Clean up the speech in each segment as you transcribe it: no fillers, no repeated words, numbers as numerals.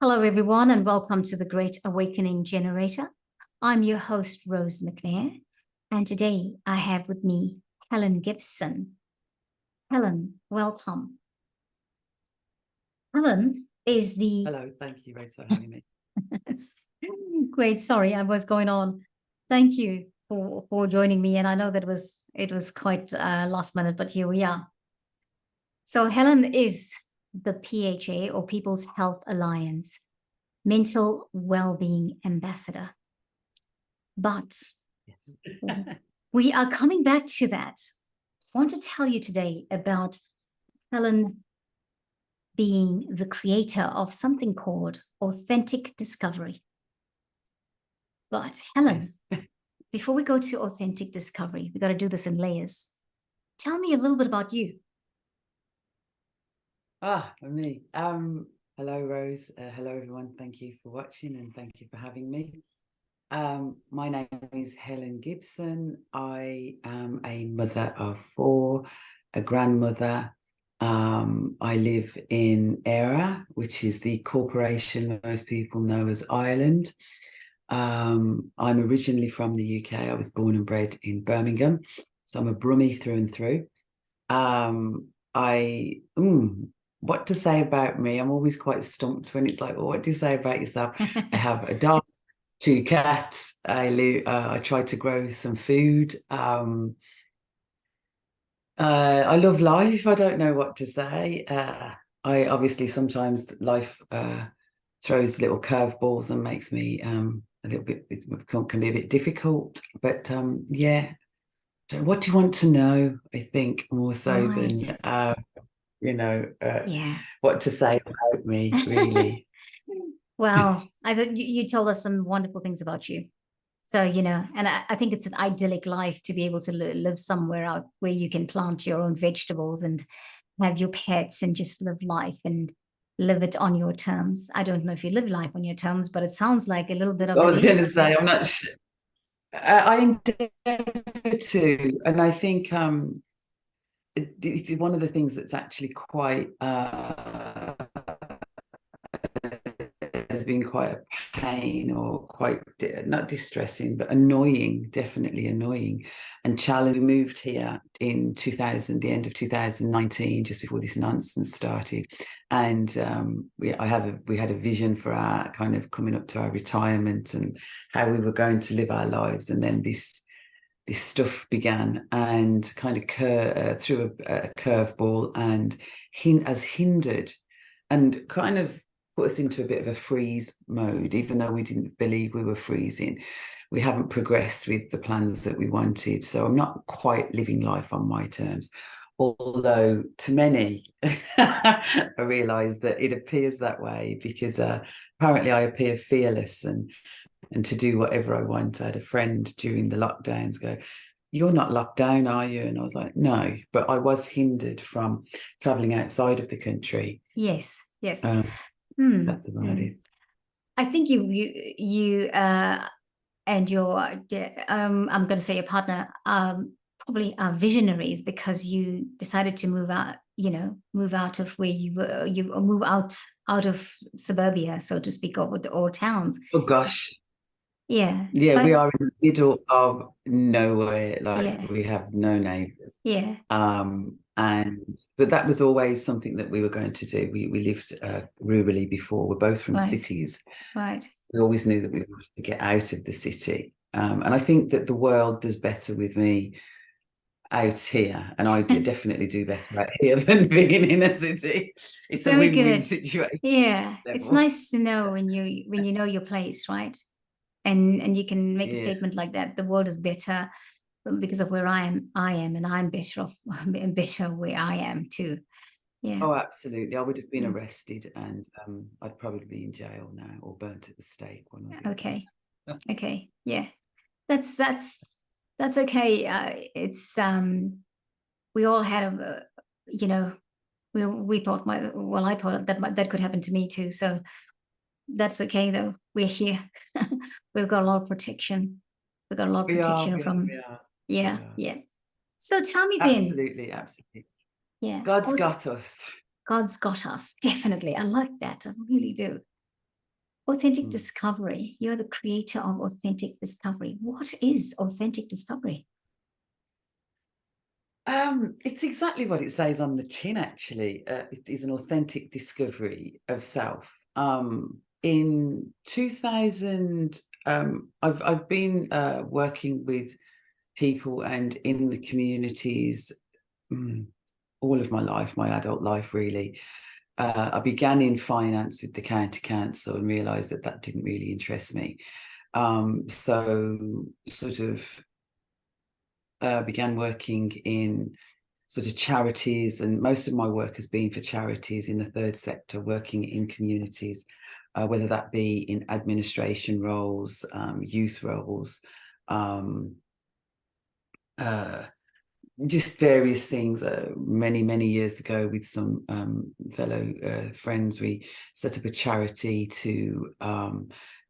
Hello, everyone, and welcome to the Great Awakening Generator. I'm your host, Rose McNair, and today I have with me Helen Gibson. Helen, welcome. Helen is the... Hello, thank you, Rose, for having me. Great, sorry, I was going on. Thank you for joining me, and I know that it was quite last minute, but here we are. So Helen is the PHA, or People's Health Alliance Mental Wellbeing Ambassador. But Yes. we are coming back to that. I want to tell you today about Helen being the creator of something called Authentic Discovery. But Helen, Yes. before we go to Authentic Discovery, we got to do this in layers. Tell me a little bit about you. Me. Hello, Rose. Hello, everyone. Thank you for watching and thank you for having me. My name is Helen Gibson. I am a mother of four, a grandmother. I live in Era, which is the corporation most people know as Ireland. I'm originally from the UK. I was born and bred in Birmingham, so I'm a Brummie through and through. What to say about me? I'm always quite stumped when it's like, well, what do you say about yourself? I have a dog, two cats. I try to grow some food. I love life. I don't know what to say. I obviously sometimes life throws little curveballs and makes me a little bit. It can be a bit difficult. But yeah. What do you want to know? I think more so than Yeah. what to say about me, really. Well, I thought you told us some wonderful things about you. So, and I think it's an idyllic life to be able to live somewhere out where you can plant your own vegetables and have your pets and just live life and live it on your terms. I don't know if you live life on your terms, but it sounds like a little bit of I was going to it. say, I'm not sure. I endeavour to, and I think it's one of the things that's actually quite has been quite a pain, or quite not distressing but annoying, definitely annoying and challenging. We moved here in 2000, the end of 2019, just before this nonsense started, and we had a vision for our kind of coming up to our retirement and how we were going to live our lives, and then this stuff began and kind of threw a curveball and has hindered and kind of put us into a bit of a freeze mode. Even though we didn't believe we were freezing, we haven't progressed with the plans that we wanted. So I'm not quite living life on my terms, although to many I realise that it appears that way because apparently I appear fearless and to do whatever I want. I had a friend during the lockdowns go, "You're not locked down, are you?" And I was like, "No," but I was hindered from traveling outside of the country. Yes. That's about it. I think you and your I'm going to say your partner probably are visionaries, because you decided to move out, move out of where you were, move out of suburbia, so to speak, or towns. Oh gosh. Yeah. Yeah, So we are in the middle of nowhere. yeah. We have no neighbours. Yeah. But that was always something that we were going to do. We lived rurally before. We're both from Right. cities. Right. We always knew that we wanted to get out of the city. And I think that the world does better with me out here, and I definitely do better out here than being in a city. It's a Very win-win good. situation. Yeah. It's Level. nice to know when you know your place, right? And you can make a Yeah. statement like that. The world is better because of where I am, and I'm better off, I'm better where I am too. Yeah. Oh, absolutely. I would have been arrested, and I'd probably be in jail now, or burnt at the stake, one or the Okay. other. Okay. Yeah. That's okay. It's we all had we thought I thought that could happen to me too. So that's okay though. We're here. We've got a lot of protection. We've got a lot of protection from. Yeah. Yeah. So tell me then. Absolutely, absolutely. Yeah. God's got us. God's got us. Definitely. I like that. I really do. Authentic Mm. Discovery. You're the creator of Authentic Discovery. What is Authentic Discovery? It's exactly what it says on the tin, actually. It is an authentic discovery of self. In 2000, I've been working with people and in the communities all of my life, my adult life, really. I began in finance with the county council and realised that that didn't really interest me. So sort of began working in sort of charities, and most of my work has been for charities in the third sector, working in communities, whether that be in administration roles, youth roles, um, uh, just various things. Many years ago, with some fellow friends, we set up a charity to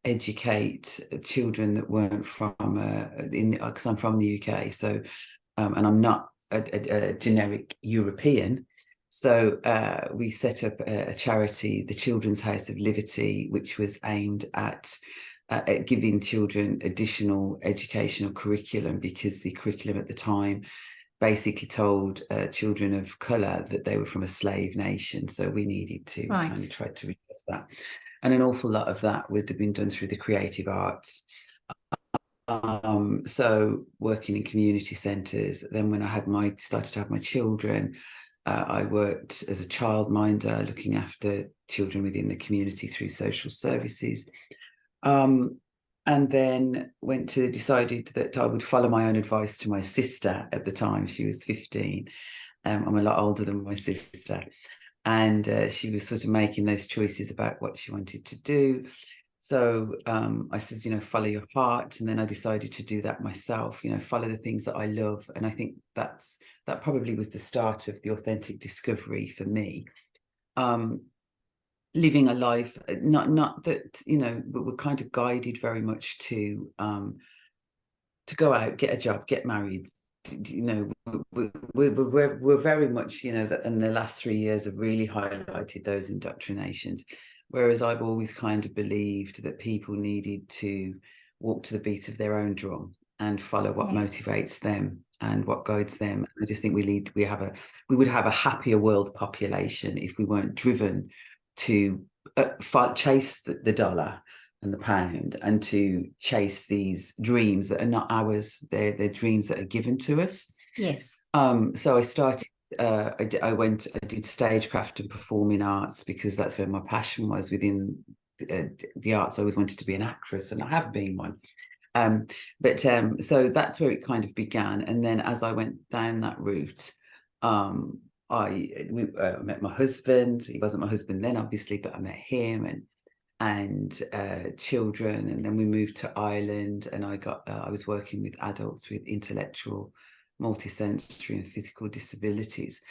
educate children that weren't from because I'm from the UK, so and I'm not a generic European. So we set up a charity, the Children's House of Liberty, which was aimed at giving children additional educational curriculum, because the curriculum at the time basically told children of colour that they were from a slave nation. So we needed to kind of try to redress that. And an awful lot of that would have been done through the creative arts. So working in community centres. Then when I started to have my children, I worked as a childminder, looking after children within the community through social services. And then decided that I would follow my own advice to my sister at the time. She was 15. I'm a lot older than my sister. And she was sort of making those choices about what she wanted to do. So I said, follow your heart. And then I decided to do that myself, follow the things that I love. And I think that probably was the start of the authentic discovery for me. Living a life, not that, but we're kind of guided very much to go out, get a job, get married. We're very much, that in the last 3 years have really highlighted those indoctrinations. Whereas I've always kind of believed that people needed to walk to the beat of their own drum and follow what motivates them and what guides them. I just think we would have a happier world population if we weren't driven to chase the dollar and the pound, and to chase these dreams that are not ours. They're dreams that are given to us. Yes. So I started. I did stagecraft and performing arts, because that's where my passion was within the arts. I always wanted to be an actress, and I have been one. So that's where it kind of began. And then as I went down that route, I met my husband. He wasn't my husband then, obviously, but I met him and children. And then we moved to Ireland, and I was working with adults with intellectual, multisensory and physical disabilities.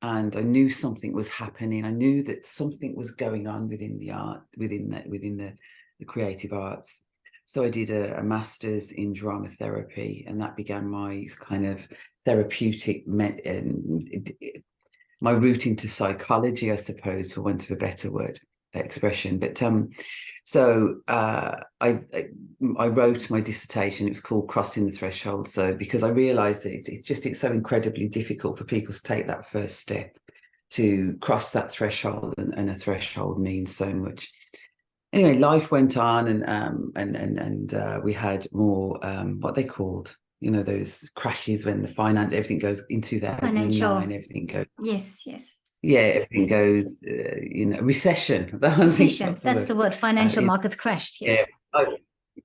And I knew something was happening. I knew that something was going on within the art, within the creative arts. So I did a master's in drama therapy, and that began my kind of therapeutic, my route into psychology, I suppose, for want of a better expression. But so I wrote my dissertation. It was called Crossing the Threshold. So because I realised that it's so incredibly difficult for people to take that first step to cross that threshold, and a threshold means so much. Anyway, life went on, and we had more what they called, those crashes when everything goes in 2009, everything goes. Yes. Yeah, everything goes, recession. Recession. That's the word. Financial markets crashed. Yes.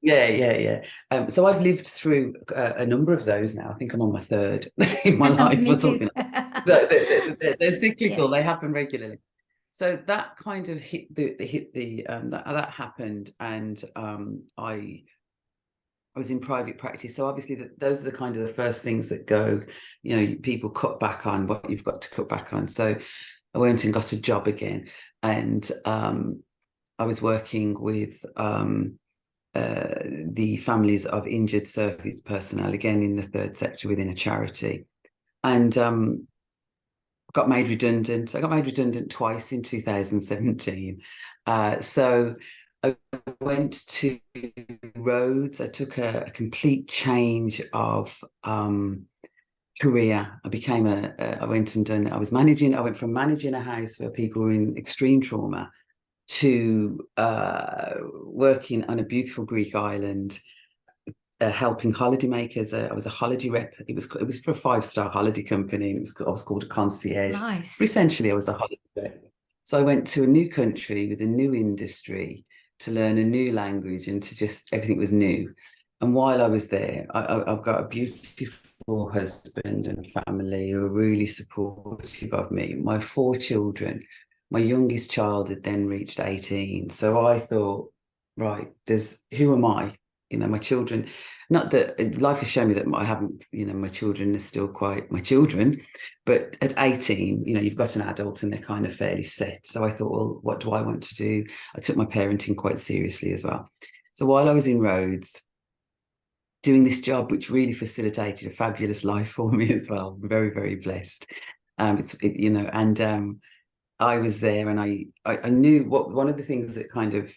Yeah. So I've lived through a number of those now. I think I'm on my third in my life. Me or something. too. They're cyclical. They happen regularly. So that kind of that happened, and I was in private practice. So obviously those are the kind of the first things that go, people cut back on what you've got to cut back on. So I went and got a job again, and I was working with the families of injured service personnel, again in the third sector within a charity, and got made redundant. I got made redundant twice in 2017. So I went to Rhodes. I took a complete change of career. I went and done, I went from managing a house where people were in extreme trauma to working on a beautiful Greek island, helping holidaymakers. I was a holiday rep. It was for a 5-star holiday company. And I was called a concierge. Nice. But essentially, I was a holiday rep. So I went to a new country with a new industry to learn a new language, and to just everything was new. And while I was there, I've got a beautiful husband and family who are really supportive of me. My 4 children, my youngest child had then reached 18. So I thought, right, who am I? My children, not that life has shown me that I haven't, my children are still quite my children, but at 18, you've got an adult and they're kind of fairly set. So I thought, well, what do I want to do? I took my parenting quite seriously as well. So while I was in Rhodes doing this job, which really facilitated a fabulous life for me as well, I'm very, very blessed. I was there, and I knew one of the things that kind of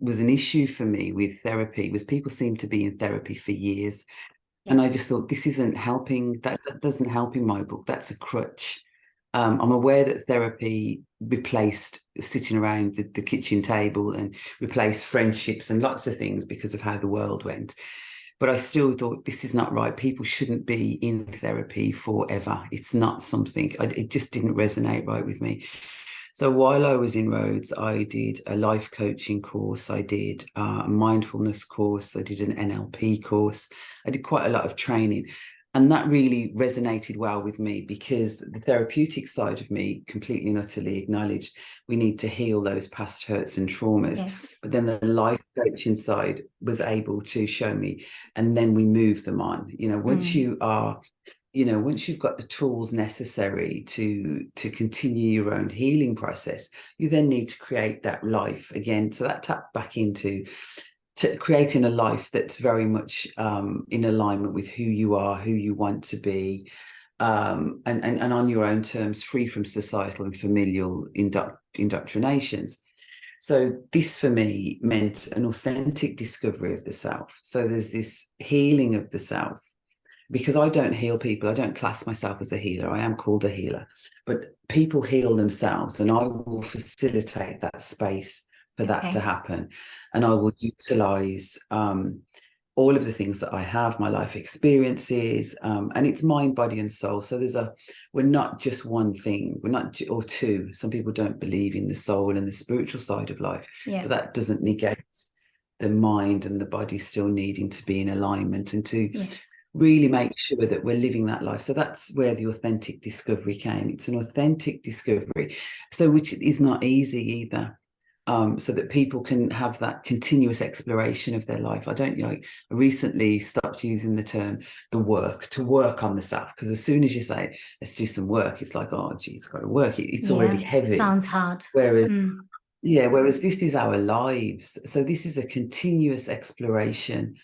was an issue for me with therapy was people seem to be in therapy for years. Yeah. And I just thought, this isn't helping. That doesn't help in my book. That's a crutch. I'm aware that therapy replaced sitting around the kitchen table and replaced friendships and lots of things because of how the world went. But I still thought, this is not right. People shouldn't be in therapy forever. It's not something, it just didn't resonate right with me. So while I was in Rhodes, I did a life coaching course, I did a mindfulness course, I did an NLP course, I did quite a lot of training. And that really resonated well with me, because the therapeutic side of me completely and utterly acknowledged we need to heal those past hurts and traumas. Yes. But then the life coaching side was able to show me, and then we move them on. Once once you've got the tools necessary to continue your own healing process, you then need to create that life again. So that tapped back into creating a life that's very much in alignment with who you are, who you want to be, and on your own terms, free from societal and familial indoctrinations. So this for me meant an authentic discovery of the self. So there's this healing of the self, because I don't heal people. I don't class myself as a healer. I am called a healer, but people heal themselves, and I will facilitate that space for that to happen. And I will utilize all of the things that I have, my life experiences, and it's mind, body, and soul. So we're not just one thing. We're not, or two. Some people don't believe in the soul and the spiritual side of life, but that doesn't negate the mind and the body still needing to be in alignment and to really make sure that we're living that life. So that's where the authentic discovery came. It's an authentic discovery, so which is not easy either. So that people can have that continuous exploration of their life. I recently stopped using the term to work on the self, because as soon as you say, let's do some work, it's like, oh, geez, I've got to work. It's already heavy. Sounds hard. Whereas this is our lives. So this is a continuous exploration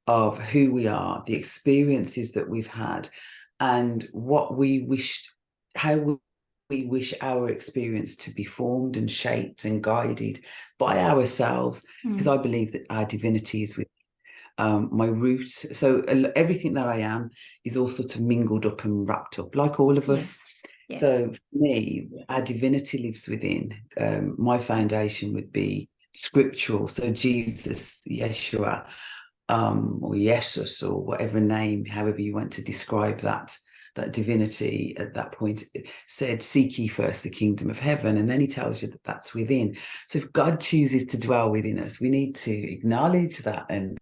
of who we are, the experiences that we've had, and what we wished, how we wish our experience to be formed and shaped and guided by ourselves, because I believe that our divinity is with my root. So everything that I am is all sort of mingled up and wrapped up, like all of us. Yes. So for me, our divinity lives within. My foundation would be scriptural. So Jesus, Yeshua, or Jesus, or whatever name, however you want to describe that divinity at that point, said, seek ye first the kingdom of heaven. And then he tells you that that's within. So if God chooses to dwell within us, we need to acknowledge that and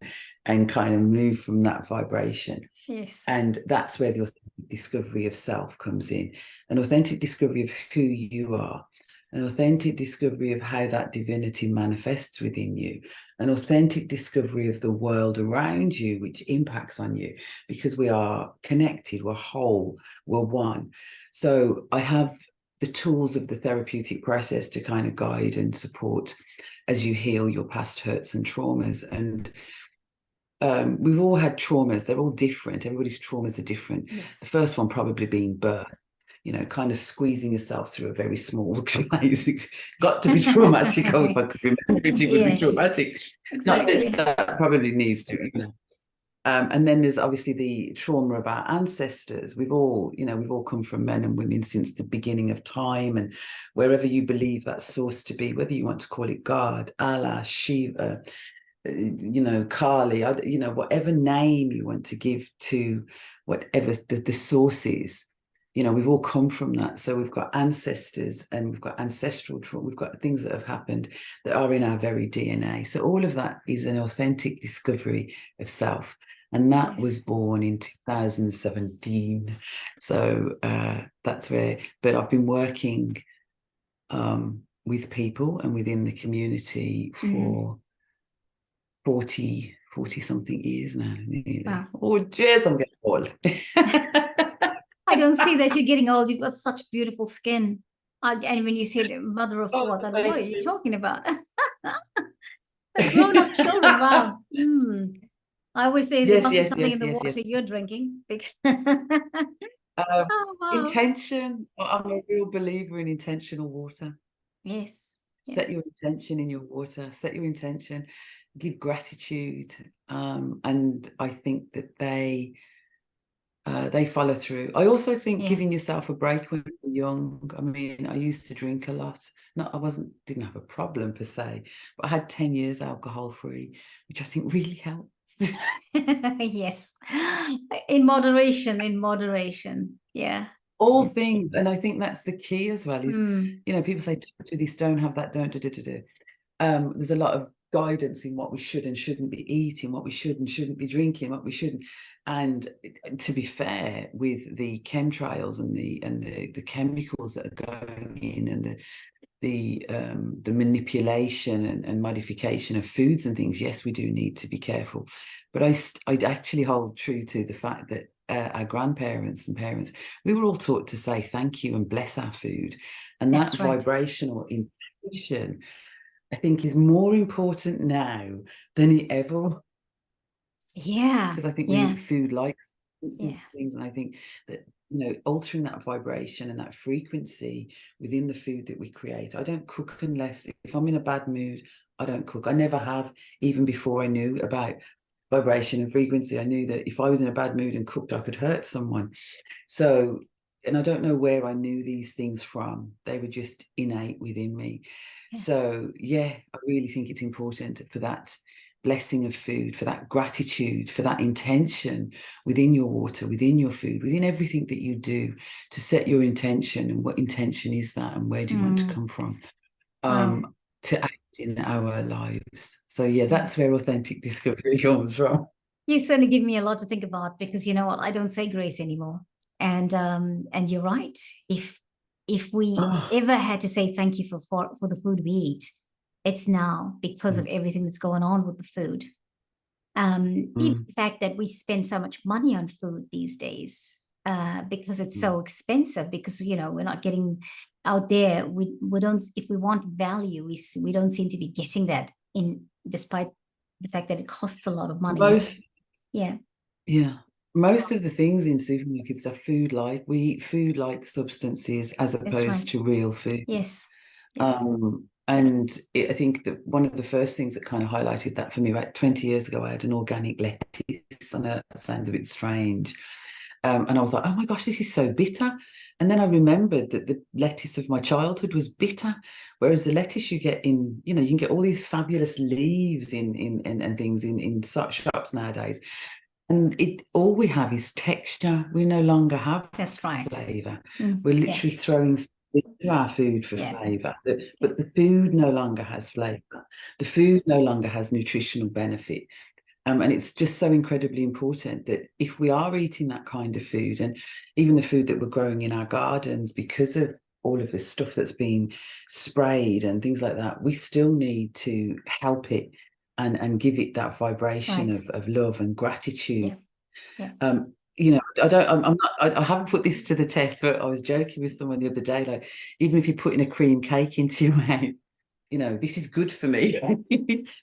kind of move from that vibration. Yes. And that's where the authentic discovery of self comes in, an authentic discovery of who you are, an authentic discovery of how that divinity manifests within you, an authentic discovery of the world around you, which impacts on you, because we are connected, we're whole, we're one. So I have the tools of the therapeutic process to kind of guide and support as you heal your past hurts and traumas. And we've all had traumas. They're all different. Everybody's traumas are different. Yes. The first one probably being birth. you know, kind of squeezing yourself through a very small place. It's got to be traumatic. Oh, if I could remember it, it would be traumatic. Exactly. Not that probably needs to, you know. And then there's obviously the trauma of our ancestors. We've all, you know, we've all come from men and women since the beginning of time, and wherever you believe that source to be, whether you want to call it God, Allah, Shiva, you know, Kali, you know, whatever name you want to give to whatever the source is, you know, we've all come from that. So we've got ancestors and we've got ancestral trauma. We've got things that have happened that are in our very DNA. So all of that is an authentic discovery of self. And that was born in 2017. So that's where, but I've been working with people and within the community for 40 something years now. Nearly. Wow. Oh, jeez, I'm getting old. I don't see that you're getting old. You've got such beautiful skin. And when you said mother of four, I thought, what are you talking about? Grown-up children, wow. I always say there must be something in the water you're drinking. Wow. Intention. I'm a real believer in intentional water. Yes. Set your intention in your water. Set your intention. Give gratitude. And I think that they follow through. I also think giving yourself a break when you're young. I mean, I used to drink a lot. Didn't have a problem per se, but I had 10 years alcohol free, which I think really helps. Yes, in moderation. Yeah, all things. And I think that's the key as well, is you know, people say don't do this, don't have that, don't do. There's a lot of guidance in what we should and shouldn't be eating, what we should and shouldn't be drinking, what we shouldn't. And to be fair, with the chemtrails and the chemicals that are going in, and the manipulation and modification of foods and things, yes, we do need to be careful. But I actually hold true to the fact that our grandparents and parents, we were all taught to say thank you and bless our food. And that vibrational intention, I think, is more important now than it ever was. Yeah. Because I think we eat food like things. And I think that, you know, altering that vibration and that frequency within the food that we create. I don't cook unless, if I'm in a bad mood, I don't cook. I never have, even before I knew about vibration and frequency. I knew that if I was in a bad mood and cooked, I could hurt someone. So, and I don't know where I knew these things from. They were just innate within me. So I really think it's important for that blessing of food, for that gratitude, for that intention within your water, within your food, within everything that you do, to set your intention. And what intention is that, and where do you want to come from to act in our lives? So that's where authentic discovery comes from. You certainly give me a lot to think about, because you know what, I don't say grace anymore. And you're right. If we ever had to say thank you for the food we eat, it's now, because of everything that's going on with the food. Even the fact that we spend so much money on food these days, because it's so expensive, because, you know, we're not getting out there. We don't, if we want value, we don't seem to be getting that, despite the fact that it costs a lot of money. Most of the things in supermarkets are food-like. We eat food-like substances as opposed to real food. Yes. And I think that one of the first things that kind of highlighted that for me, about 20 years ago, I had an organic lettuce. I know that sounds a bit strange. And I was like, oh my gosh, this is so bitter. And then I remembered that the lettuce of my childhood was bitter, whereas the lettuce you get in, you know, you can get all these fabulous leaves and things in shops nowadays. And all we have is texture. We no longer have flavor. We're literally throwing into our food for flavor. But the food no longer has flavor. The food no longer has nutritional benefit. And it's just so incredibly important that if we are eating that kind of food, and even the food that we're growing in our gardens, because of all of this stuff that's been sprayed and things like that, we still need to help it and give it that vibration of love and gratitude. You know, I haven't put this to the test, but I was joking with someone the other day, like, even if you're putting a cream cake into your mouth, you know, this is good for me.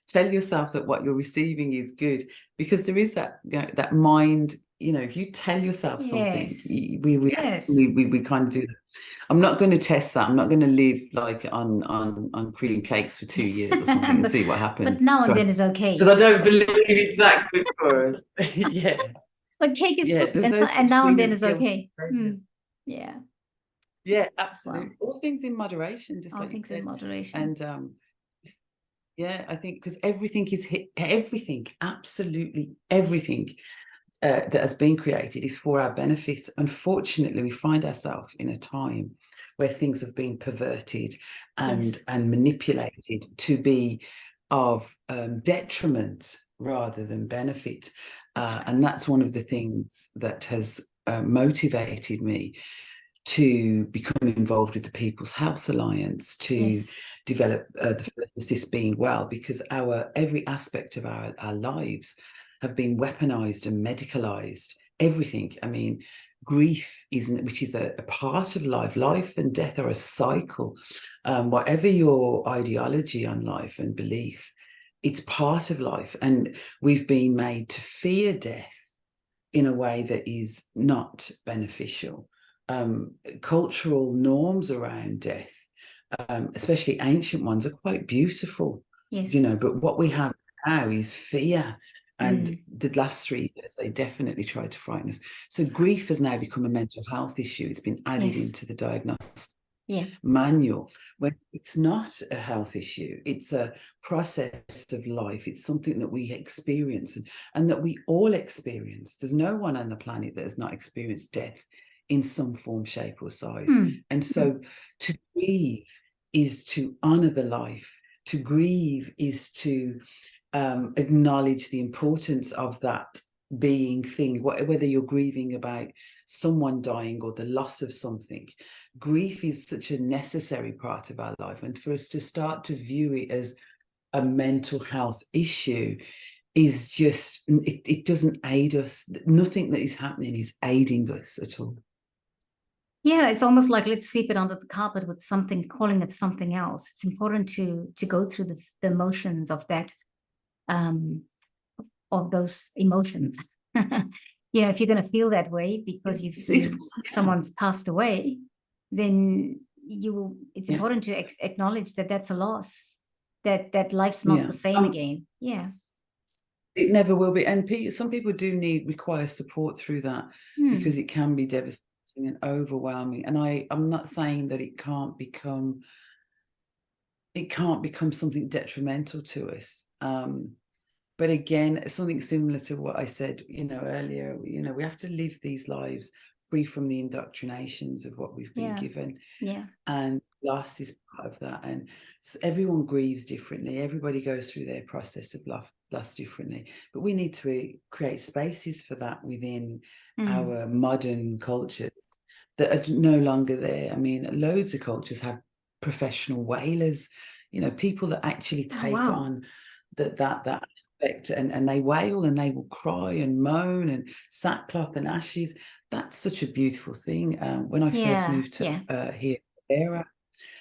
Tell yourself that what you're receiving is good, because there is that, you know, that mind you know, if you tell yourself something, Yes. we react. Yes. We kind of do that. I'm not going to test that. I'm not going to live like on cream cakes for 2 years or something and see what happens. But now and then is okay. Because I don't believe it's that good for us. Yeah. But cake is Yeah, food, there's and, no and such now and thing then as is guilty okay. pleasure. Yeah. Yeah, Wow. absolutely. All things in moderation, just All like you things in said. moderation. And yeah, I think because everything is everything, absolutely everything that has been created is for our benefit. Unfortunately, we find ourselves in a time where things have been perverted and Yes. manipulated to be of detriment rather than benefit. That's right. And that's one of the things that has motivated me to become involved with the People's Health Alliance, to Yes. develop the Assist Being Well, because every aspect of our lives have been weaponized and medicalized. Everything. I mean, grief isn't, which is a part of life. Life and death are a cycle. Whatever your ideology on life and belief, it's part of life. And we've been made to fear death in a way that is not beneficial. Cultural norms around death, especially ancient ones, are quite beautiful, Yes. you know, but what we have now is fear. And the last 3 years, they definitely tried to frighten us. So grief has now become a mental health issue. It's been added Yes. into the diagnostic Yeah. manual, when it's not a health issue. It's a process of life. It's something that we experience and that we all experience. There's no one on the planet that has not experienced death in some form, shape, or size. And so to grieve is to honor the life. To grieve is to acknowledge the importance of that being thing, whether you're grieving about someone dying or the loss of something. Grief is such a necessary part of our life, and for us to start to view it as a mental health issue is just, it doesn't aid us. Nothing that is happening is aiding us at all. Yeah, it's almost like let's sweep it under the carpet with something, calling it something else. It's important to go through the motions of that, of those emotions. You know, if you're going to feel that way because you've seen someone's passed away, then it's important to acknowledge that that's a loss, that life's not the same again. Yeah. It never will be. And some people do require support through that, because it can be devastating and overwhelming. And I'm not saying that it can't become something detrimental to us. But again, something similar to what I said, earlier, we have to live these lives free from the indoctrinations of what we've been given. Yeah. And loss is part of that. And so everyone grieves differently. Everybody goes through their process of loss differently. But we need to create spaces for that within our modern cultures that are no longer there. I mean, loads of cultures have professional wailers, people that actually take on that aspect, and they wail and they will cry and moan and sackcloth and ashes. That's such a beautiful thing. When I first moved to here,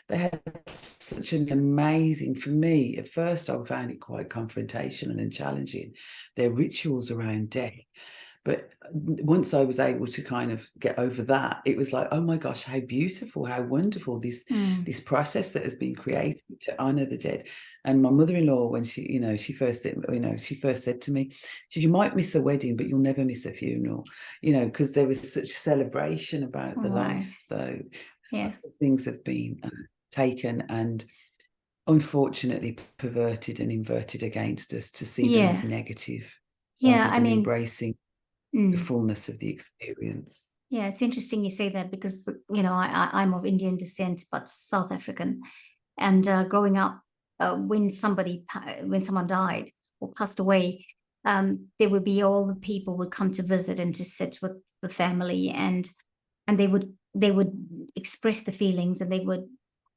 they had such an amazing, for me, at first I found it quite confrontational and challenging, their rituals around death. But once I was able to kind of get over that, it was like, oh my gosh, how beautiful, how wonderful this process that has been created to honor the dead. And my mother-in-law, when she first said to me, she said, you might miss a wedding, but you'll never miss a funeral, because there was such celebration about the life. So things have been taken and unfortunately perverted and inverted against us to see them as negative, rather than embracing the fullness of the experience. Yeah, it's interesting you say that, because I'm of Indian descent but South African, and growing up, when someone died or passed away, there would be all the people would come to visit and to sit with the family, and they would express the feelings, and they would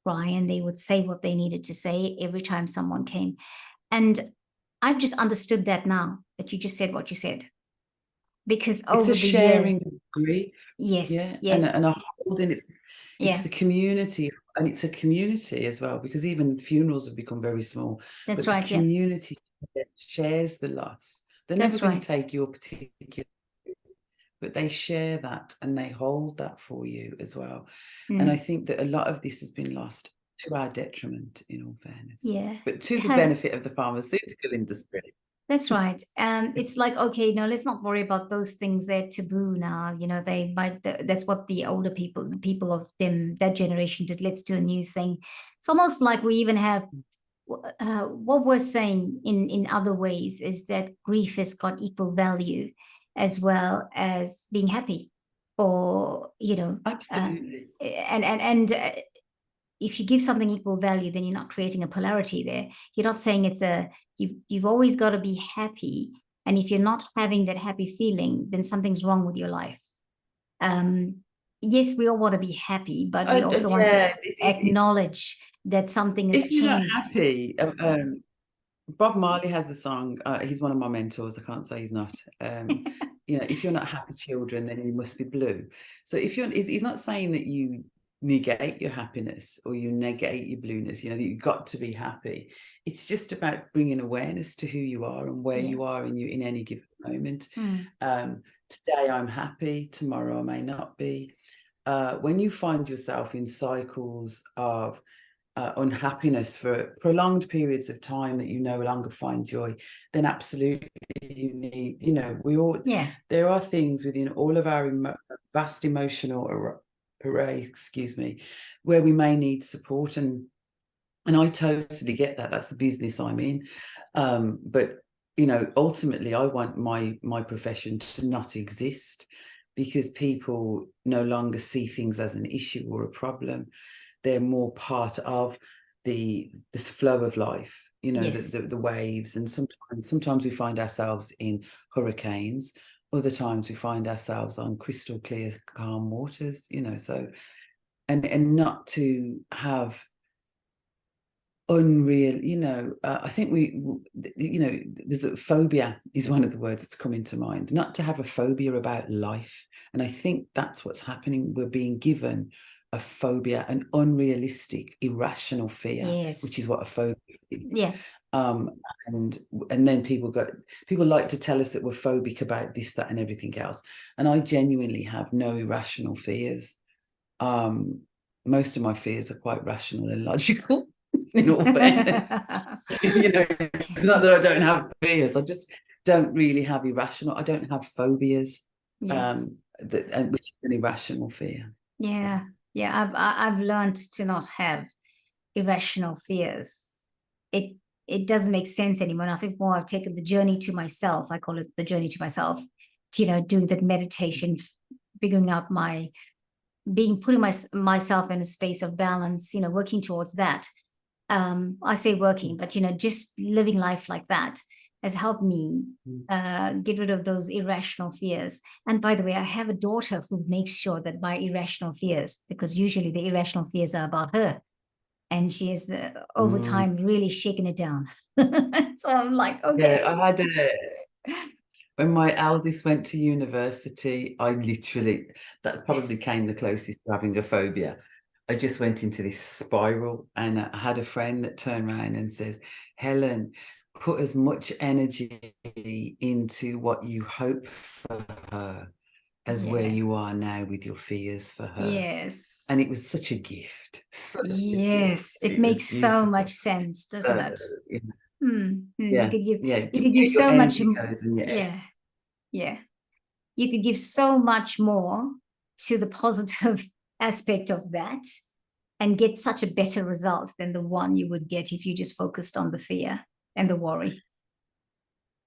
cry, and they would say what they needed to say every time someone came. And I've just understood that now that you just said what you said, because it's over a the sharing years, of grief. yes, and a holding it. It's the community, and it's a community as well, because even funerals have become very small. That's but right. The community shares the loss. They're never going to take your particular. but they share that and they hold that for you as well. And I Mm. think that a lot of this has been lost to our detriment, in all fairness, Yeah. but to the benefit of the pharmaceutical industry. That's right. And it's like, okay, no, let's not worry about those things. They're taboo now. You know, they might, that's what the older people, the people of them, that generation did. Let's do a new thing. It's almost like we even have, what we're saying in other ways is that grief has got equal value as well as being happy, or, Absolutely. and if you give something equal value, then you're not creating a polarity there. You're not saying it's a, you've always got to be happy. And if you're not having that happy feeling, then something's wrong with your life. Um, yes, we all want to be happy, but we also want to Yeah, acknowledge that something has if you're not changed. happy, Bob Marley has a song. He's one of my mentors. I can't say he's not. If you're not happy children, then you must be blue. So he's not saying that you negate your happiness or you negate your blueness. That you've got to be happy. It's just about bringing awareness to who you are and where you Yes. are in any given moment. Mm. Today I'm happy. Tomorrow I may not be. When you find yourself in cycles of unhappiness for prolonged periods of time that you no longer find joy, then absolutely you need, Yeah. there are things within all of our vast emotional array, where we may need support, and I totally get that. That's the business I'm in. But ultimately I want my profession to not exist, because people no longer see things as an issue or a problem. They're more part of the flow of life, Yes. the waves. And sometimes we find ourselves in hurricanes, other times we find ourselves on crystal clear, calm waters, so, and not to have unreal, I think there's a phobia is one of the words that's come into mind, not to have a phobia about life. And I think that's what's happening. We're being given a phobia, an unrealistic, irrational fear, which is Yes. what a phobia is. Yeah. um and then people like to tell us that we're phobic about this, that, and everything else. And I genuinely have no irrational fears. Most of my fears are quite rational and logical, in all fairness. It's not that I don't have fears, I just don't really have irrational, I don't have phobias. Yes. Which is an irrational fear. Yeah. So, Yeah. I've learned to not have irrational fears. It doesn't make sense anymore. And I think more I've taken the journey to myself. I call it the journey to myself. Doing that meditation, figuring out putting myself in a space of balance. Working towards that. I say working, but just living life like that has helped me get rid of those irrational fears. And by the way, I have a daughter who makes sure that my irrational fears, because usually the irrational fears are about her, and she has over time really shaken it down. So I'm like, yeah, okay. I had when my eldest went to university, that's probably came the closest to having a phobia. I just went into this spiral, and I had a friend that turned around and says, Helen, put as much energy into what you hope for her as where Yeah. you are now with your fears for her. Yes. And it was such a gift, such a gift. Yes. It It was makes so much beautiful. sense, doesn't So, it? you know, You yeah, could give yeah. you could Where give your so much. energy goes, and Yeah. Yeah. You could give so much more to the positive aspect of that and get such a better result than the one you would get if you just focused on the fear and the worry.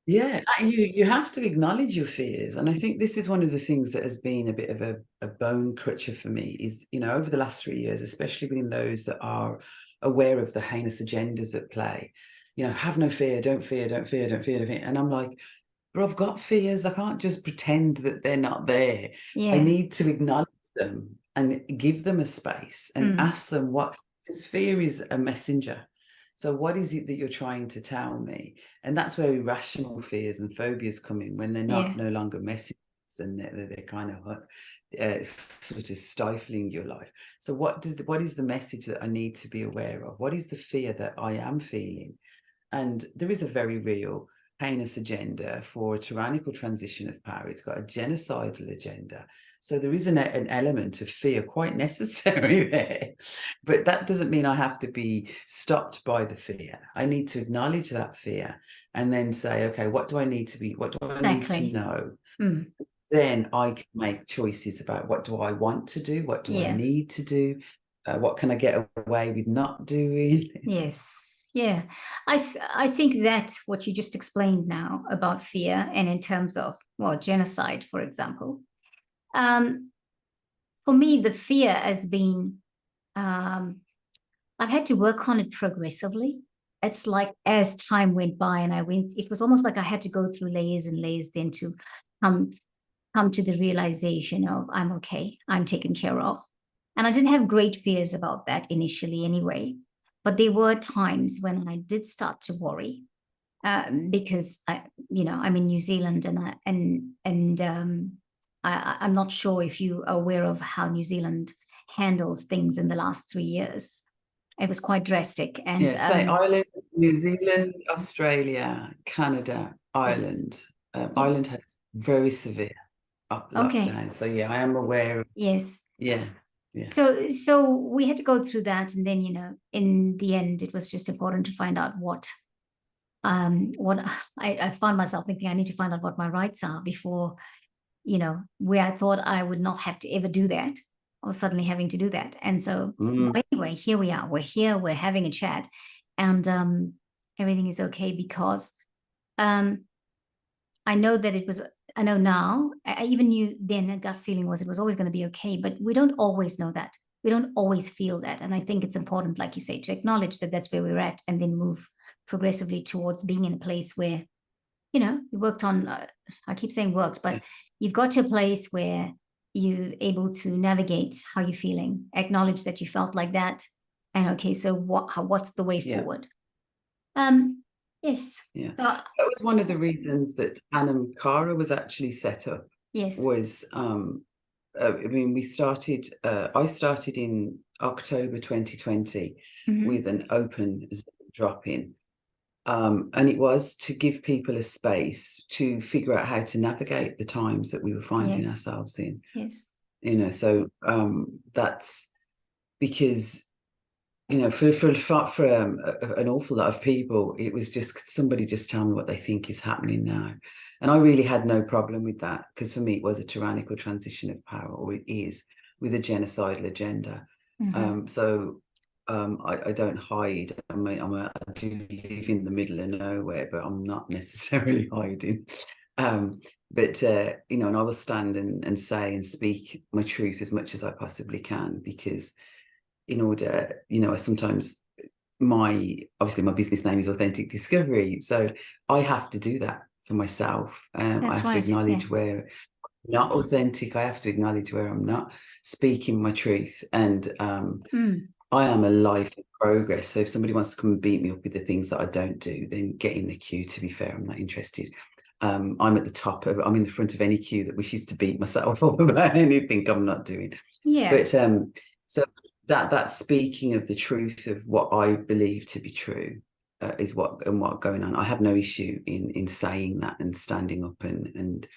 yeah, you have to acknowledge your fears. And I think this is one of the things that has been a bit of a bone crutcher for me is, over the last 3 years, especially within those that are aware of the heinous agendas at play, have no fear, don't fear, don't fear, don't fear, don't fear. And I'm like, but I've got fears. I can't just pretend that they're not there. I Yeah. need to acknowledge them and give them a space and Mm. ask them because fear is a messenger. So what is it that you're trying to tell me? And that's where irrational fears and phobias come in, when they're Yeah. no longer messages, and they're kind of sort of stifling your life. So what is the message that I need to be aware of? What is the fear that I am feeling? And there is a very real heinous agenda for a tyrannical transition of power. It's got a genocidal agenda. So there is an element of fear quite necessary there. But that doesn't mean I have to be stopped by the fear. I need to acknowledge that fear and then say, okay, what do I need to Exactly. know? Mm. Then I can make choices about what do I want to do? What do I need to do? What can I get away with not doing? Yes. Yeah. I think that what you just explained now about fear, and in terms of, well, genocide, for example, for me, the fear has been, I've had to work on it progressively. It's like as time went by and it was almost like I had to go through layers and layers then to come come to the realization of I'm okay, I'm taken care of. And I didn't have great fears about that initially anyway. But there were times when I did start to worry, because I'm in New Zealand, I'm not sure if you are aware of how New Zealand handles things in the last 3 years. It was quite drastic, and Yeah, say Ireland, New Zealand, Australia, Canada, yes, Ireland. yes, Ireland had very severe okay, lockdown. So yeah, I am aware of, yes. yeah, yeah, So we had to go through that, and then in the end, it was just important to find out what I found myself thinking I need to find out what my rights are before, where I thought I would not have to ever do that, I was suddenly having to do that. And so, mm, well, anyway, here we are. We're here. We're having a chat, and everything is okay because um, I know that it was. I know now. I even knew then. A gut feeling was it was always going to be okay, but we don't always know that. We don't always feel that, and I think it's important, like you say, to acknowledge that that's where we're at, and then move progressively towards being in a place where you worked on, I keep saying worked, yeah, but you've got to a place where you're able to navigate how you're feeling, acknowledge that you felt like that. And okay, so what's the way yeah, forward? Um, yes. yeah. So That was one of the reasons that Anam Cara was actually set up. yes. Was I mean, I started in October 2020 Hmm. with an open drop-in. And it was to give people a space to figure out how to navigate the times that we were finding Yes. ourselves in. Yes. So that's because for an awful lot of people, it was just somebody just tell me what they think is happening now, and I really had no problem with that because for me it was a tyrannical transition of power, or it is, with a genocidal agenda. Hmm. I don't hide. I mean, I do live in the middle of nowhere, but I'm not necessarily hiding. But and I will stand and say and speak my truth as much as I possibly can, because in order, I sometimes, obviously my business name is Authentic Discovery, so I have to do that for myself. I That's have to right. Yeah. acknowledge where I'm not authentic. I have to acknowledge where I'm not speaking my truth, and Mm. I am a life in progress. So if somebody wants to come and beat me up with the things that I don't do, then get in the queue. To be fair, I'm not interested. I'm in the front of any queue that wishes to beat myself up about anything I'm not doing. Yeah. But so that speaking of the truth of what I believe to be true is what going on. I have no issue in saying that and standing up, and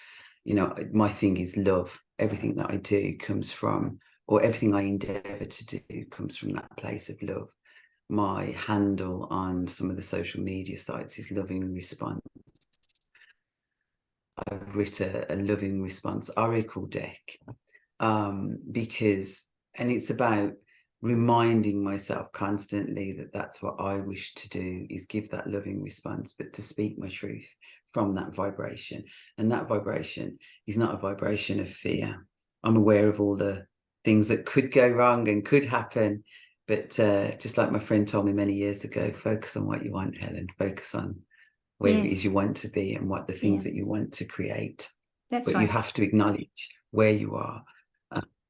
my thing is love. Everything that I do comes from, or everything I endeavor to do comes from that place of love. My handle on some of the social media sites is loving response. I've written a loving response oracle deck, because, and it's about reminding myself constantly that that's what I wish to do, is give that loving response, but to speak my truth from that vibration. And that vibration is not a vibration of fear. I'm aware of all the things that could go wrong and could happen, but just like my friend told me many years ago, focus on what you want, Helen. Focus on where it is you Yes. want to be and what the Yeah. things that you want to create. That's But you right. have to acknowledge where you are.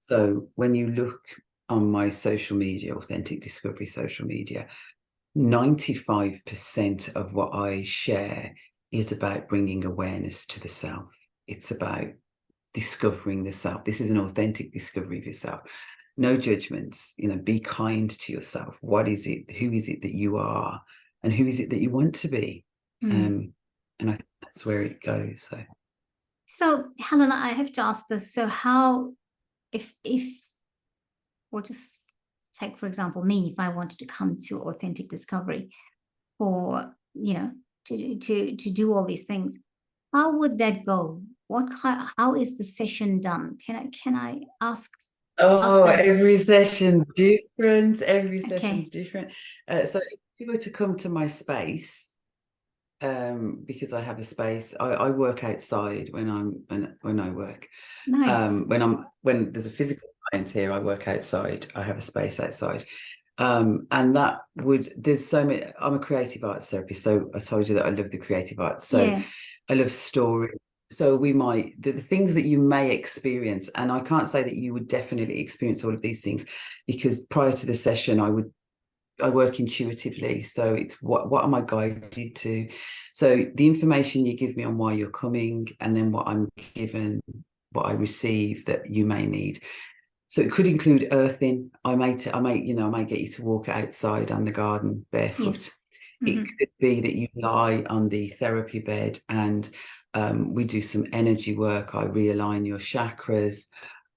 So when you look on my social media, Authentic Discovery social media, 95% of what I share is about bringing awareness to the self. It's about discovering the self. This is an authentic discovery of yourself. No judgments, be kind to yourself. What is it? Who is it that you are? And who is it that you want to be? Mm. And I think that's where it goes. So Helen, I have to ask this. So how, if we'll just take, for example, me, if I wanted to come to Authentic Discovery for, to do all these things, how would that go? How is the session done? Can I ask Oh, that? every session's different. Every Okay, session's different. So if you were to come to my space, because I have a space, I work outside when I work. nice. When there's a physical client here, I work outside. I have a space outside. And there's so many. I'm a creative arts therapist, so I told you that I love the creative arts. So Yeah, I love story. So the things that you may experience, and I can't say that you would definitely experience all of these things, because prior to the session, I work intuitively. So it's what am I guided to? So the information you give me on why you're coming, and then what I'm given, what I receive that you may need. So it could include earthing. I might get you to walk outside on the garden barefoot. yes. It Mm-hmm. could be that you lie on the therapy bed and we do some energy work. I realign your chakras.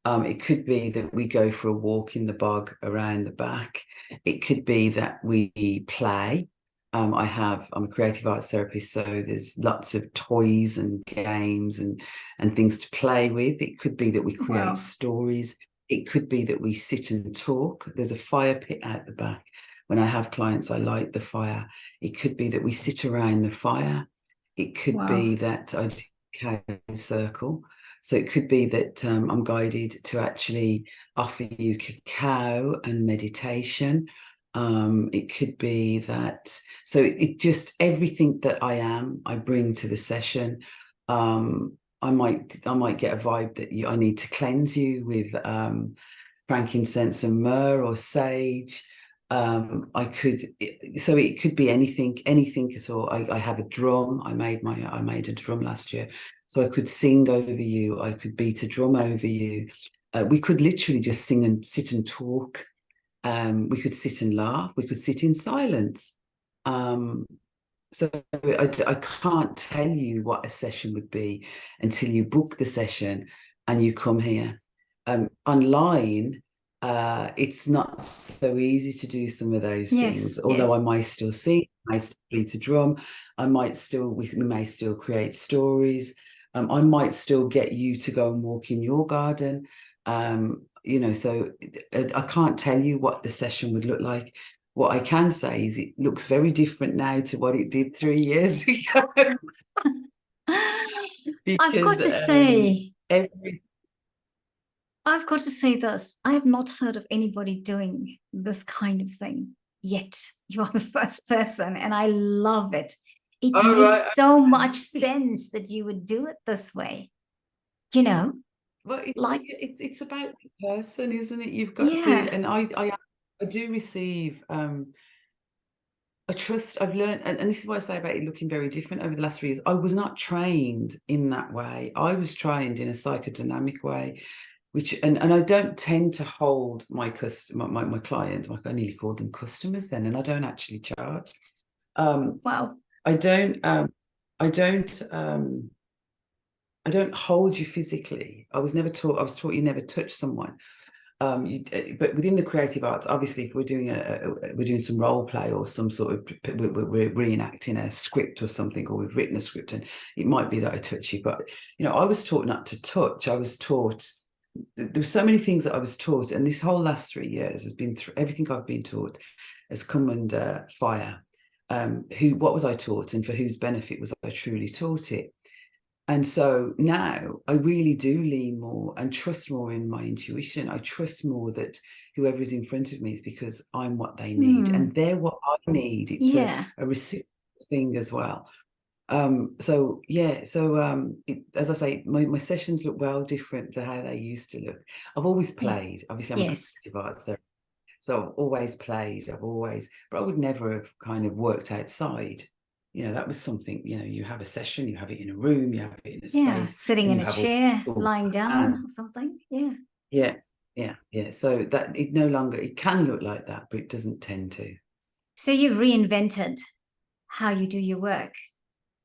It could be that we go for a walk in the bog around the back. It could be that we play. I'm a creative arts therapist, so there's lots of toys and games and things to play with. It could be that we create Wow. stories. It could be that we sit and talk. There's a fire pit out the back. When I have clients, I light the fire. It could be that we sit around the fire. It could Wow. be that I do a circle. So it could be that I'm guided to actually offer you cacao and meditation. It could be that, so it just everything that I am, I bring to the session. I might get a vibe that I need to cleanse you with frankincense and myrrh or sage. It could be anything at all. I have a drum. I made a drum last year, so I could sing over you. I could beat a drum over you. We could literally just sing and sit and talk. We could sit and laugh. We could sit in silence. Um, so I can't tell you what a session would be until you book the session and you come here. Online, it's not so easy to do some of those Yes, things. Although yes. I might still sing, I might still beat a drum, we may still create stories. I might still get you to go and walk in your garden. So I can't tell you what the session would look like. What I can say is it looks very different now to what it did 3 years ago. I've got Because to say, every I've got to say this. I have not heard of anybody doing this kind of thing yet. You are the first person, and I love it. It all right. makes so much sense that you would do it this way. You know, Well, like, it's about the person, isn't it? You've got to, yeah, and I do receive a trust. I've learned, and this is what I say about it looking very different over the last 3 years. I was not trained in that way. I was trained in a psychodynamic way, and I don't tend to hold my clients. I nearly called them customers then, and I don't actually charge. Um, wow. I don't I don't I don't hold you physically. I was taught you never touch someone. But within the creative arts, obviously, if we're doing some role play or some sort of we're reenacting a script or something, or we've written a script, and it might be that I touch you. But I was taught not to touch. I was taught there were so many things that I was taught, and this whole last 3 years has been everything I've been taught has come under fire. What was I taught, and for whose benefit was I truly taught it? And so now I really do lean more and trust more in my intuition. I trust more that whoever is in front of me is because I'm what they need and Hmm. they're what I need. It's Yeah, a reciprocal thing as well. So yeah, so as I say, my sessions look well different to how they used to look. I've always yeah, played. Obviously, I'm a yes, creative arts therapist, so I've always played. But I would never have kind of worked outside. That was something. You have a session, you have it in a room, you have it in a yeah. space, Sitting and in you a have all chair, tools lying at down, hand. or something. Yeah. Yeah, yeah. So that it no longer it can look like that, but it doesn't tend to. So you've reinvented how you do your work.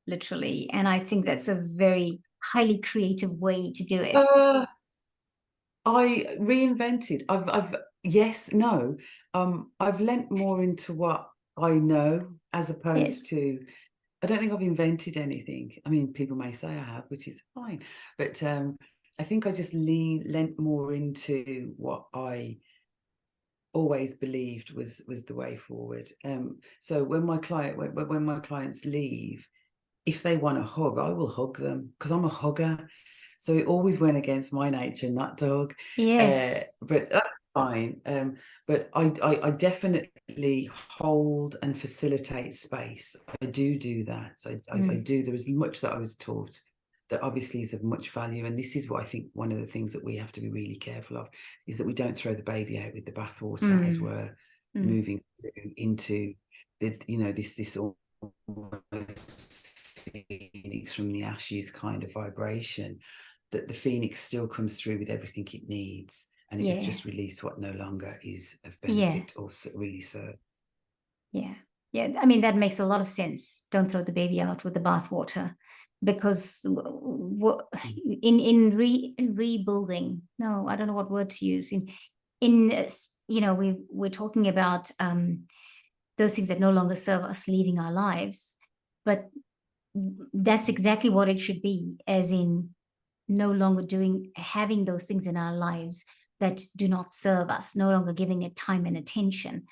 literally. And I think that's a very highly creative way to do it. I reinvented. Yes, no. I've lent more into what I know as opposed Yes. to. I don't think I've invented anything. I mean, people may say I have, which is fine, but I think I just lent more into what I always believed was the way forward. So when my clients leave, if they want a hug, I will hug them because I'm a hugger. So it always went against my nature not to hug. Yes. But that's fine. But I definitely hold and facilitate space. I do that. So I do. There is much that I was taught that obviously is of much value. And this is what I think one of the things that we have to be really careful of is that we don't throw the baby out with the bathwater as we're moving into this almost phoenix from the ashes kind of vibration, that the phoenix still comes through with everything it needs, and it has just released what no longer is of benefit or really serve. Yeah, I mean, that makes a lot of sense. Don't throw the baby out with the bathwater, because in rebuilding, no, I don't know what word to use. We're talking about those things that no longer serve us leaving our lives, but that's exactly what it should be, as in no longer having those things in our lives that do not serve us, no longer giving it time and attention.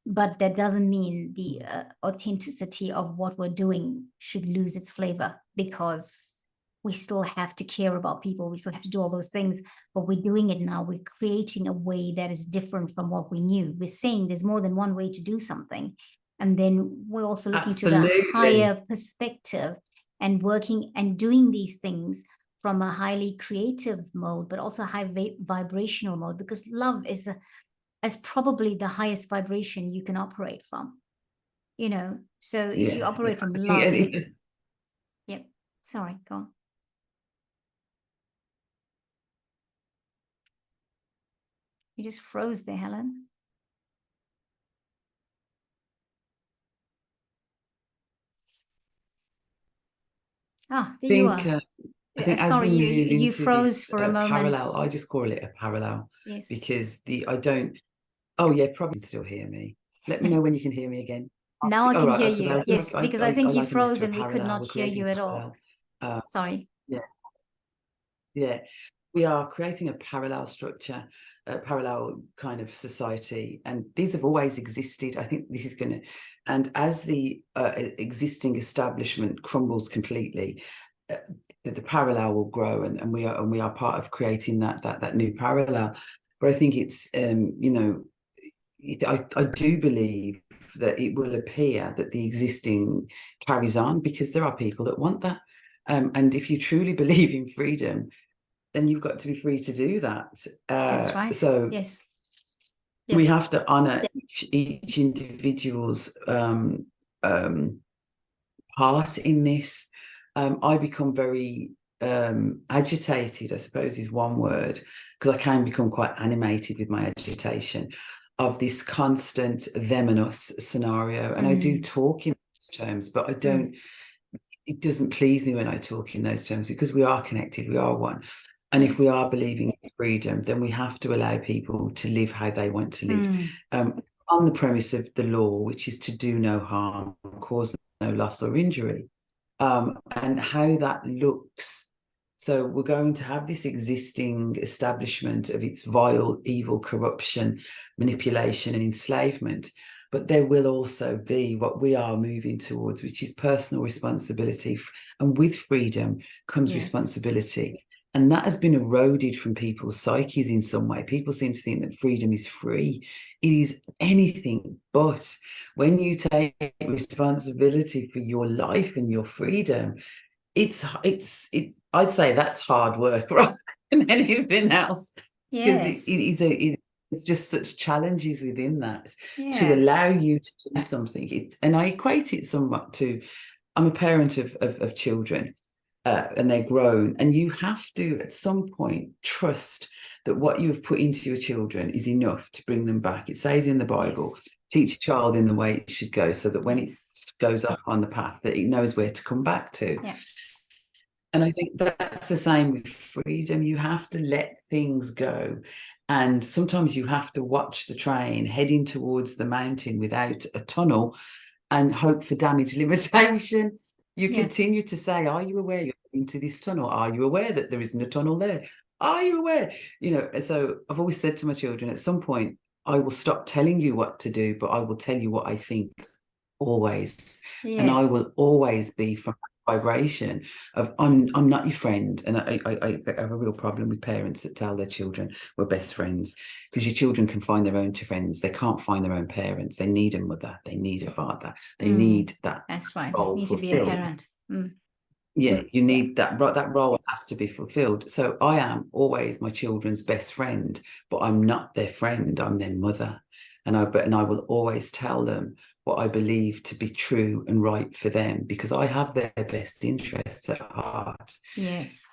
But that doesn't mean the authenticity of what we're doing should lose its flavor, because we still have to care about people. We still have to do all those things, but we're doing it now. We're creating a way that is different from what we knew. We're saying there's more than one way to do something. And then we're also looking to the higher perspective and working and doing these things from a highly creative mode, but also high vibrational mode, because love is probably the highest vibration you can operate from, so if you operate from love, yep, sorry, go on. You just froze there, Helen. There you are. I think as sorry, we move you into froze this for a moment. parallel, I just call it a parallel. Yes. Because I don't. Oh yeah, probably still hear me. Let me know when you can hear me again. Now I can hear you. Yes, because I think you froze and we could not hear you at all. Sorry. Yeah, we are creating a parallel structure, a parallel kind of society, and these have always existed. I think this is going to, and as the existing establishment crumbles completely, the parallel will grow, and we are part of creating that new parallel. But I think it's I do believe that it will appear that the existing carries on, because there are people that want that. And if you truly believe in freedom, then you've got to be free to do that. That's right. So yes, we have to honor each individual's part in this. I become very agitated, I suppose is one word, because I can become quite animated with my agitation of this constant them and us scenario. And I do talk in those terms, but I don't, it doesn't please me when I talk in those terms, because we are connected, we are one. And if we are believing in freedom, then we have to allow people to live how they want to live, on the premise of the law, which is to do no harm, cause no loss or injury. And how that looks. So we're going to have this existing establishment of its vile, evil, corruption, manipulation, and enslavement. But there will also be what we are moving towards, which is personal responsibility. And with freedom comes responsibility. And that has been eroded from people's psyches in some way. People seem to think that freedom is free. It is anything but. When you take responsibility for your life and your freedom, I'd say that's hard work rather than anything else. Because it's just such challenges within that to allow you to do something. And I equate it somewhat to, I'm a parent of children. And they're grown, and you have to at some point trust that what you have put into your children is enough to bring them back. It says in the Bible teach a child in the way it should go, so that when it Yes. goes off on the path, that it knows where to come back to. Yeah. And I think that's the same with freedom. You have to let things go. And sometimes you have to watch the train heading towards the mountain without a tunnel and hope for damage limitation. You Yeah. continue to say, are you aware you're into this tunnel? Are you aware that there isn't a tunnel there? Are you aware? You know, so I've always said to my children, at some point, I will stop telling you what to do, but I will tell you what I think, always. And I Yes. will always be from vibration of I'm not your friend. And I have a real problem with parents that tell their children we're best friends, because your children can find their own friends. They can't find their own parents. They need a mother, they need a father, they need that That's right. role Need to be a fulfilled. parent. Yeah, you need that role has to be fulfilled. So I am always my children's best friend, but I'm not their friend, I'm their mother. And I will always tell them what I believe to be true and right for them, because I have their best interests at heart. Yes.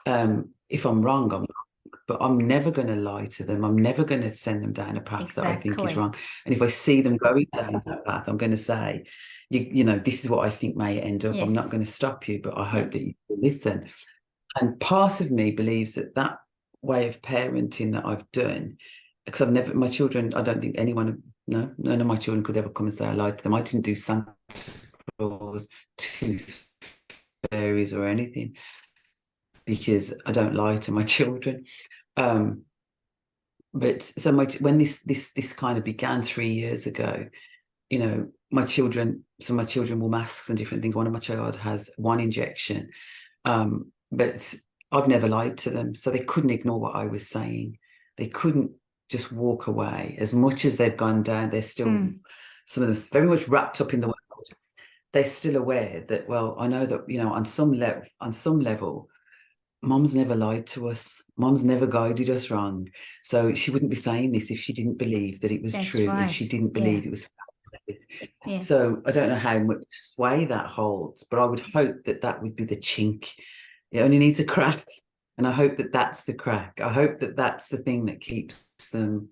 If I'm wrong, I'm wrong, but I'm never going to lie to them. I'm never going to send them down a path that I think is Exactly. wrong. And if I see them going down that path, I'm going to say, you know, this is what I think may end up. I'm not Yes. going to stop you, but I Yeah. hope that you will listen. And part of me believes that that way of parenting that I've done, because I've never, my children, I don't think anyone, no, none of my children could ever come and say I lied to them. I didn't do Santa Claus, tooth fairies or anything, because I don't lie to my children. But so when this kind of began 3 years ago, you know, my children wore masks and different things. One of my child has one injection, but I've never lied to them, so they couldn't ignore what I was saying. They couldn't just walk away. As much as they've gone down, they're still some of them very much wrapped up in the world. They're still aware that, well, I know that, you know, on some level, Mom's never lied to us. Mom's never guided us wrong. So she wouldn't be saying this if she didn't believe that it was That's true, if she right. didn't Yeah. believe it was. Yeah. So I don't know how much sway that holds, but I would hope that that would be the chink. It only needs a crack. And I hope that that's the crack. I hope that that's the thing that keeps them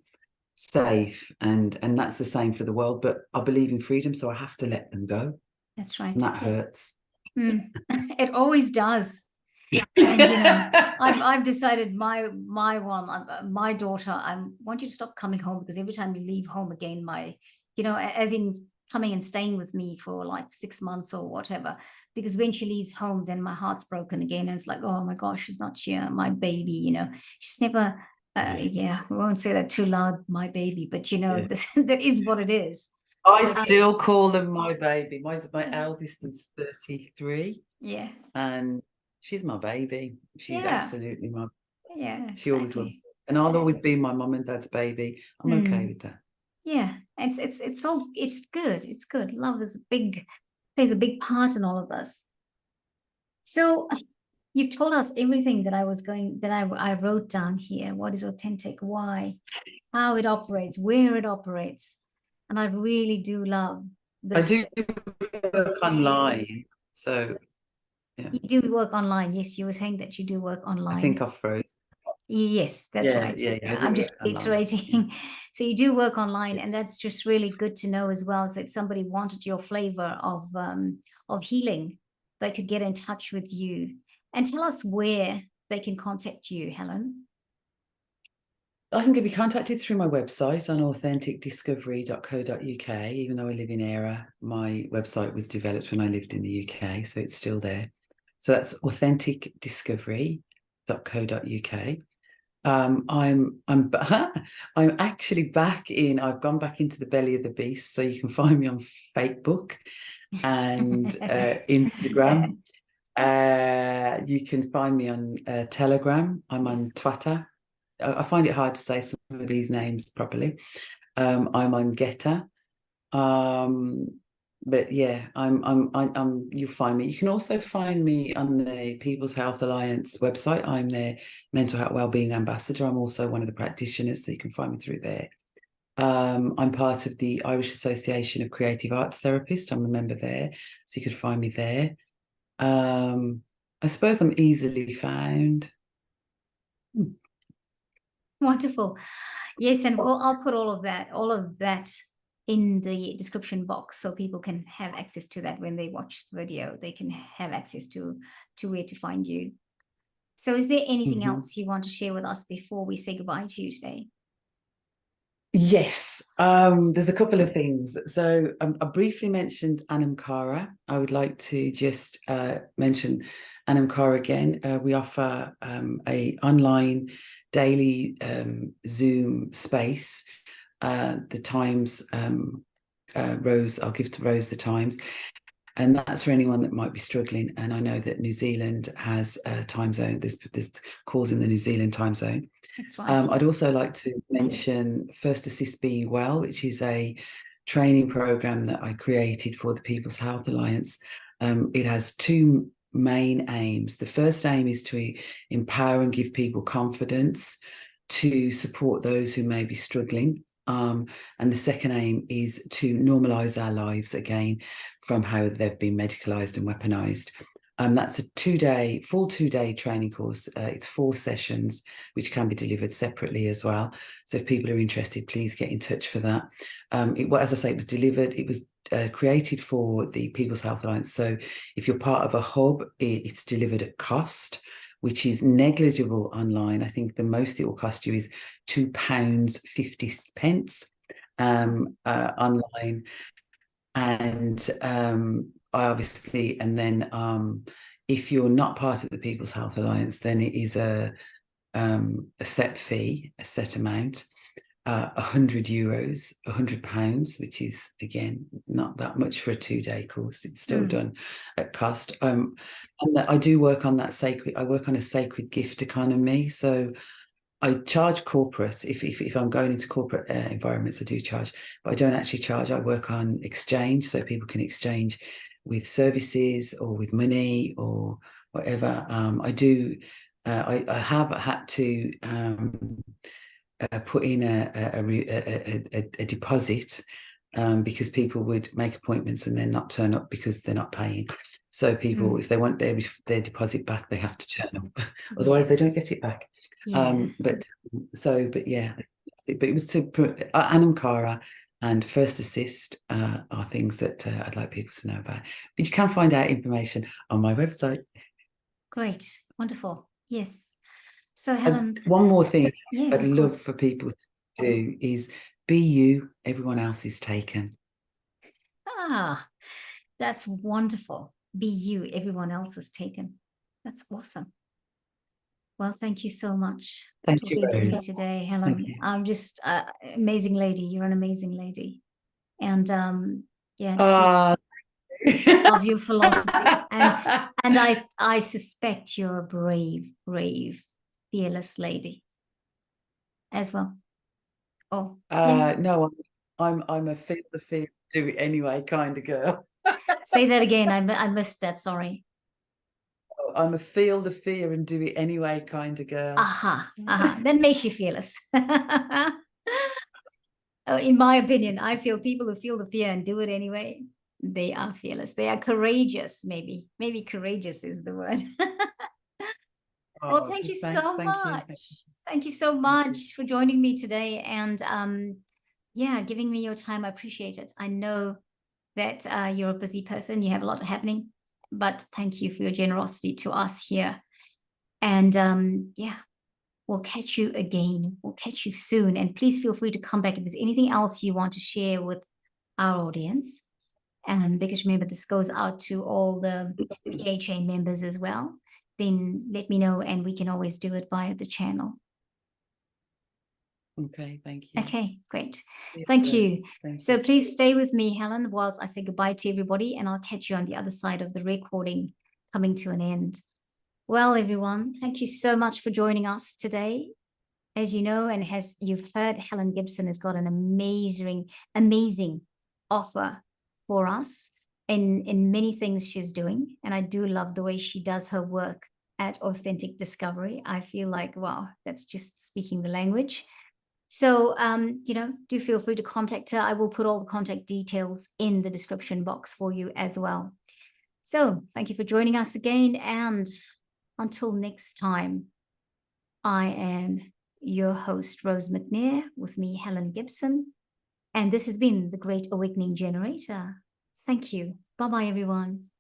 safe. And that's the same for the world. But I believe in freedom, so I have to let them go. That's right. And that Yeah. hurts. It always does. And you know, I've decided my daughter, I want you to stop coming home, because every time you leave home again, you know, as in coming and staying with me for like 6 months or whatever, because when she leaves home, then my heart's broken again, and it's like, oh my gosh, she's not here, my baby, you know. She's never yeah, we won't say that too loud, my baby, but you know, Yeah. that is what it is. I still call them my baby. My eldest is 33. Yeah. And she's my baby. She's Yeah. absolutely my. Yeah, She always will, exactly. and I'll always be my mum and dad's baby. I'm okay with that. Yeah, it's all, it's good. It's good. Love is plays a big part in all of this. So you've told us everything that I wrote down here. What is authentic? Why? How it operates? Where it operates? And I really do love I this. do work online, so yeah. You do work online. Yes, you were saying that you do work I online. think I froze. Yes, that's right. Yeah. I do I'm just work online. Yeah. reiterating. So you do work online, and that's just really good to know as well. So if somebody wanted your flavor of healing, they could get in touch with you. And tell us where they can contact you, Helen. I can be contacted through my website on authenticdiscovery.co.uk. Even though I live in Era, my website was developed when I lived in the UK, so it's still there. So that's authenticdiscovery.co.uk. I'm I'm actually back in. I've gone back into the belly of the beast, so you can find me on Facebook and Instagram. You can find me on Telegram. I'm on Twitter. I find it hard to say some of these names properly. I'm on Getter. But yeah, you'll find me. You can also find me on the People's Health Alliance website. I'm their mental health wellbeing ambassador. I'm also one of the practitioners, so you can find me through there. I'm part of the Irish Association of Creative Arts Therapists. I'm a member there, so you can find me there. I suppose I'm easily found. Wonderful. Yes, and I'll put all of that in the description box, so people can have access to that when they watch the video. They can have access to where to find you. So is there anything else you want to share with us before we say goodbye to you today? Yes, there's a couple of things. So I briefly mentioned Anam Cara. I would like to just mention Anam Cara again. We offer a online daily Zoom space. The times, Rose, I'll give to Rose the times. And that's for anyone that might be struggling. And I know that New Zealand has a time zone. There's calls in the New Zealand time zone. That's right. I'd also like to mention First Assist Be Well, which is a training program that I created for the People's Health Alliance. It has two main aims. The first aim is to empower and give people confidence to support those who may be struggling. And the second aim is to normalise our lives again from how they've been medicalised and weaponised. That's a full two-day training course. It's 4 sessions, which can be delivered separately as well. So if people are interested, please get in touch for that. As I say, it was created for the People's Health Alliance. So if you're part of a hub, it's delivered at cost, which is negligible online. I think the most it will cost you is £2.50 online. And if you're not part of the People's Health Alliance, then it is a set fee, a set amount, €100, £100, which is again not that much for a 2-day course. It's still done at cost. And I do work on that I work on a sacred gift economy. So I charge corporate. If I'm going into corporate environments, I do charge, but I don't actually charge. I work on exchange, so people can exchange with services or with money or whatever. I have had to put in a deposit because people would make appointments and then not turn up because they're not paying. So people, if they want their deposit back, they have to turn up. Otherwise, they don't get it back. Yeah. But it was to put Anam Cara and First Assist are things that I'd like people to know about. But you can find out information on my website. Great. Wonderful. Yes. So Helen, one more thing yes, I'd love for people to do is be you, everyone else is taken. Ah, that's wonderful. Be you, everyone else is taken. That's awesome. Well, thank you so much for talking to me today, Helen. I'm just amazing lady. You're an amazing lady. And just love your philosophy. And I suspect you're a brave, fearless lady as well. Oh, no, I'm a feel the fear, do it anyway kind of girl. Say that again. I missed that. Sorry. I'm a feel the fear and do it anyway kind of girl. That makes you fearless. In my opinion, I feel people who feel the fear and do it anyway, they are fearless. They are courageous. Maybe courageous is the word. Well, thank you so much. Thank you so much for joining me today and giving me your time. I appreciate it. I know that you're a busy person. You have a lot happening, but thank you for your generosity to us here. And we'll catch you again. We'll catch you soon. And please feel free to come back if there's anything else you want to share with our audience. And because remember, this goes out to all the PHA members as well. Then let me know and we can always do it via the channel. Okay, thank you. Okay, great. Thank you. So please stay with me, Helen, whilst I say goodbye to everybody, and I'll catch you on the other side of the recording coming to an end. Well, everyone, thank you so much for joining us today. As you know, and as you've heard, Helen Gibson has got an amazing offer for us in many things she's doing. And I do love the way she does her work at Authentic Discovery. I feel like, wow, that's just speaking the language. So, do feel free to contact her. I will put all the contact details in the description box for you as well. So thank you for joining us again. And until next time, I am your host, Rose McNair, with me, Helen Gibson. And this has been the Great Awakening Generator. Thank you. Bye-bye, everyone.